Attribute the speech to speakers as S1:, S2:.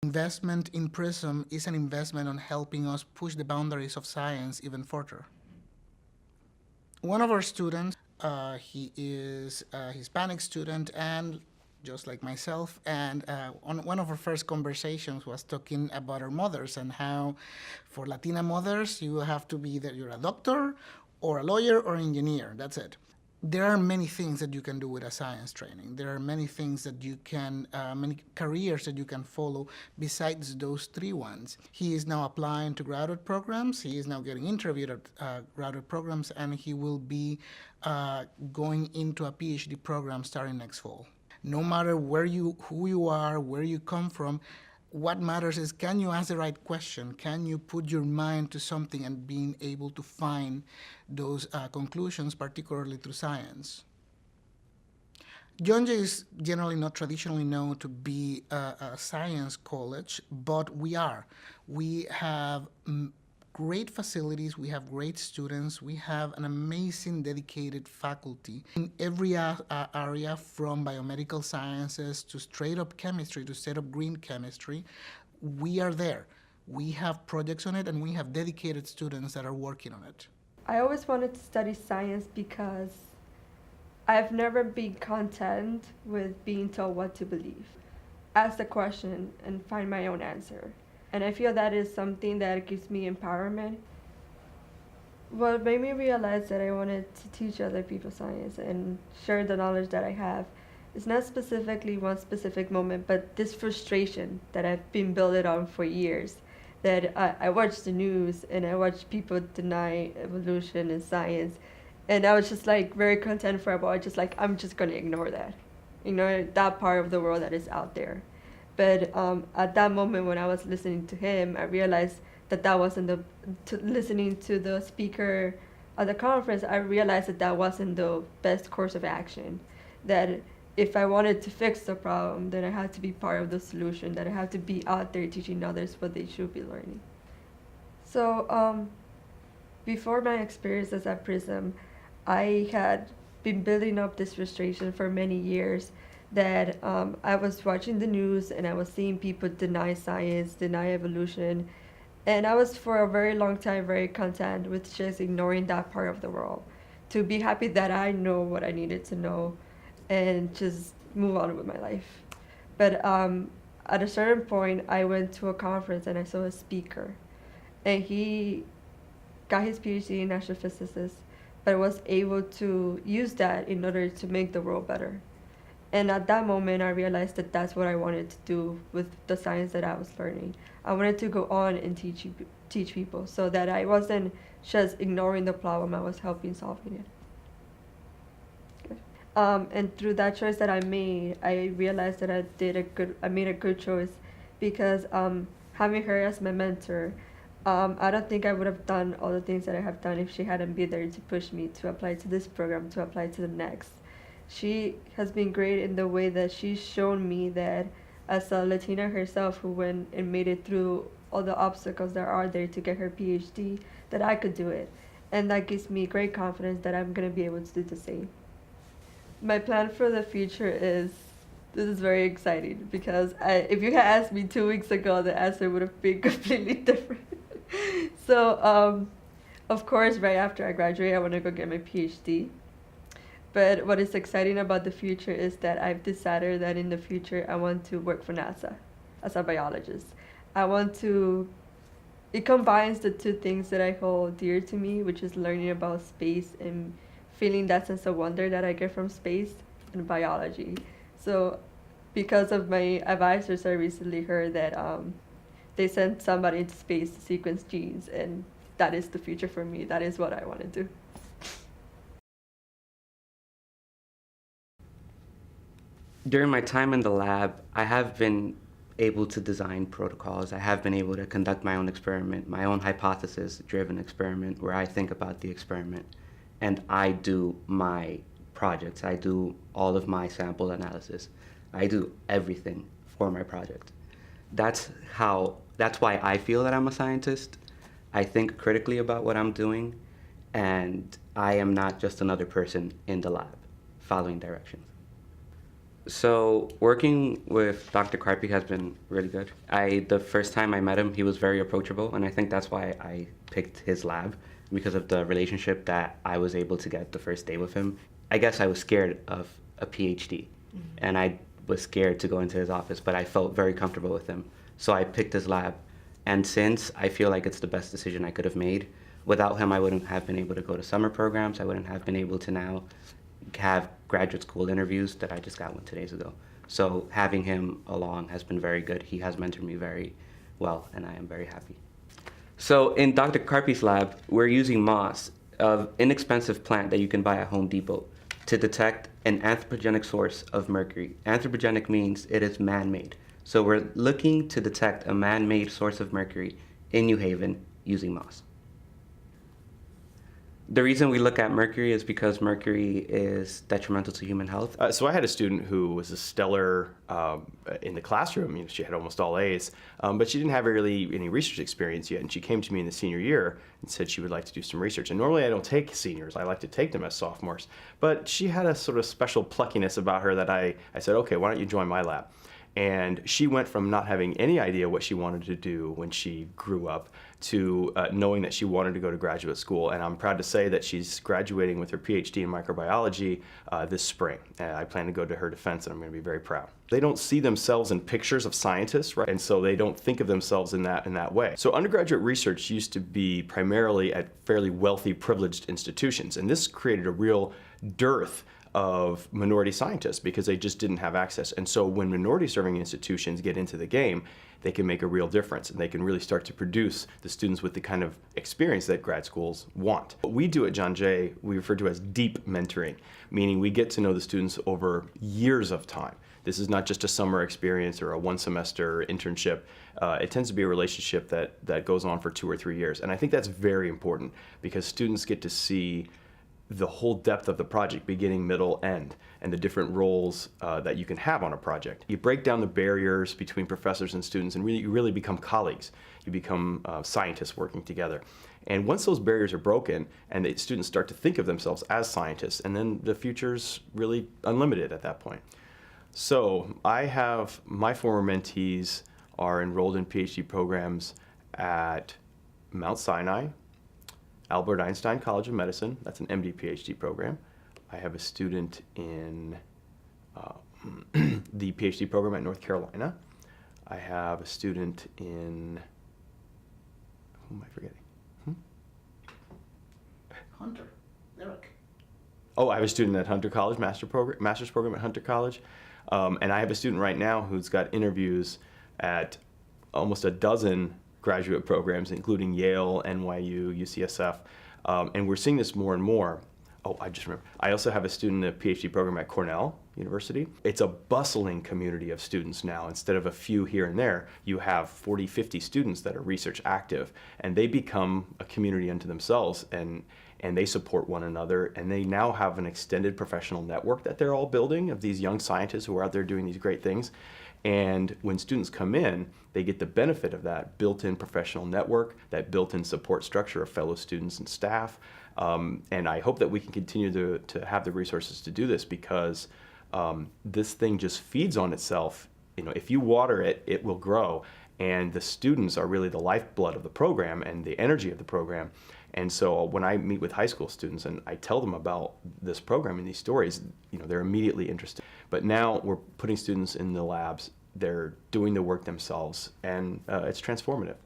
S1: Investment in Prism is an investment on helping us push the boundaries of science even further. One of our students, he is a Hispanic student and just like myself, and on one of our first conversations was talking about our mothers and how for Latina mothers you have to be either you're a doctor or a lawyer or an engineer, that's it. There are many things that you can do with a science training. There are many things that you can, many careers that you can follow besides those three ones. He is now applying to graduate programs. He is now getting interviewed at graduate programs, and he will be going into a PhD program starting next fall. No matter who you are, where you come from, what matters is, can you ask the right question? Can you put your mind to something and being able to find those conclusions, particularly through science? John Jay is generally not traditionally known to be a science college, but we are. We have great facilities, we have great students, we have an amazing dedicated faculty in every area, from biomedical sciences to straight up chemistry to straight up green chemistry. We are there. We have projects on it and we have dedicated students that are working on it.
S2: I always wanted to study science because I've never been content with being told what to believe. Ask the question and find my own answer. And I feel that is something that gives me empowerment. What made me realize that I wanted to teach other people science and share the knowledge that I have is not specifically one specific moment, but this frustration that I've been building on for years. That I watch the news and I watch people deny evolution and science, and I was just like very content for a while, just like I'm just gonna ignore that, that part of the world that is out there. But at that moment when I was listening to him, I realized that wasn't listening to the speaker at the conference, I realized that wasn't the best course of action. That if I wanted to fix the problem, then I had to be part of the solution, that I had to be out there teaching others what they should be learning. So before my experiences at Prism, I had been building up this frustration for many years, that I was watching the news and I was seeing people deny science, deny evolution, and I was for a very long time very content with just ignoring that part of the world, to be happy that I know what I needed to know and just move on with my life. But at a certain point, I went to a conference and I saw a speaker, and he got his PhD in astrophysicist, but was able to use that in order to make the world better. And at that moment, I realized that that's what I wanted to do with the science that I was learning. I wanted to go on and teach people, so that I wasn't just ignoring the problem, I was helping solving it. And through that choice that I made, I realized that I made a good choice, because having her as my mentor, I don't think I would have done all the things that I have done if she hadn't been there to push me to apply to this program, to apply to the next. She has been great in the way that she's shown me that, as a Latina herself who went and made it through all the obstacles that are there to get her PhD, that I could do it. And that gives me great confidence that I'm going to be able to do the same. My plan for the future is, this is very exciting, because if you had asked me 2 weeks ago, the answer would have been completely different. So, of course, right after I graduate, I want to go get my PhD. But what is exciting about the future is that I've decided that in the future I want to work for NASA as a biologist. It combines the two things that I hold dear to me, which is learning about space and feeling that sense of wonder that I get from space, and biology. So because of my advisors, I recently heard that they sent somebody into space to sequence genes, and that is the future for me. That is what I want to do.
S3: During my time in the lab, I have been able to design protocols. I have been able to conduct my own experiment, my own hypothesis-driven experiment, where I think about the experiment and I do my projects. I do all of my sample analysis. I do everything for my project. That's why I feel that I'm a scientist. I think critically about what I'm doing, and I am not just another person in the lab following directions. So working with Dr. Karpi has been really good. The first time I met him, he was very approachable, and I think that's why I picked his lab, because of the relationship that I was able to get the first day with him. I guess I was scared of a PhD, and I was scared to go into his office, but I felt very comfortable with him. So I picked his lab, and since I feel like it's the best decision I could have made. Without him, I wouldn't have been able to go to summer programs. I wouldn't have been able to now have graduate school interviews that I just got one 2 days ago. So having him along has been very good. He has mentored me very well, and I am very happy. So in Dr. Karpi's lab, we're using moss, an inexpensive plant that you can buy at Home Depot, to detect an anthropogenic source of mercury. Anthropogenic means it is man-made. So we're looking to detect a man-made source of mercury in New Haven using moss. The reason we look at mercury is because mercury is detrimental to human health.
S4: So I had a student who was a stellar in the classroom. You know, she had almost all A's, but she didn't have really any research experience yet. And she came to me in the senior year and said she would like to do some research. And normally I don't take seniors. I like to take them as sophomores. But she had a sort of special pluckiness about her that I said, okay, why don't you join my lab? And she went from not having any idea what she wanted to do when she grew up to knowing that she wanted to go to graduate school. And I'm proud to say that she's graduating with her PhD in microbiology this spring. I plan to go to her defense, and I'm going to be very proud. They don't see themselves in pictures of scientists, right? And so they don't think of themselves in that way. So undergraduate research used to be primarily at fairly wealthy, privileged institutions, and this created a real dearth of minority scientists because they just didn't have access. And so when minority serving institutions get into the game, they can make a real difference, and they can really start to produce the students with the kind of experience that grad schools want. What we do at John Jay, we refer to as deep mentoring, meaning we get to know the students over years of time. This is not just a summer experience or a one semester internship. It tends to be a relationship that goes on for 2 or 3 years. And I think that's very important because students get to see the whole depth of the project, beginning, middle, end, and the different roles that you can have on a project. You break down the barriers between professors and students, and you really become colleagues. You become scientists working together. And once those barriers are broken, and the students start to think of themselves as scientists, and then the future's really unlimited at that point. So I have my former mentees are enrolled in PhD programs at Mount Sinai, Albert Einstein College of Medicine, that's an MD PhD program. I have a student in the PhD program at North Carolina. I have a student in, who am I forgetting?
S1: Hunter, Eric.
S4: Oh, I have a student at Hunter College, master's program at Hunter College. And I have a student right now who's got interviews at almost a dozen graduate programs, including Yale, NYU, UCSF, and we're seeing this more and more. Oh, I just remember. I also have a student in a PhD program at Cornell University. It's a bustling community of students now. Instead of a few here and there, you have 40, 50 students that are research active, and they become a community unto themselves, and they support one another, and they now have an extended professional network that they're all building of these young scientists who are out there doing these great things. And when students come in, they get the benefit of that built-in professional network, that built-in support structure of fellow students and staff. And I hope that we can continue to have the resources to do this because this thing just feeds on itself. You know, if you water it, it will grow. And the students are really the lifeblood of the program and the energy of the program. And so when I meet with high school students and I tell them about this program and these stories, you know, they're immediately interested. But now we're putting students in the labs, they're doing the work themselves, and it's transformative.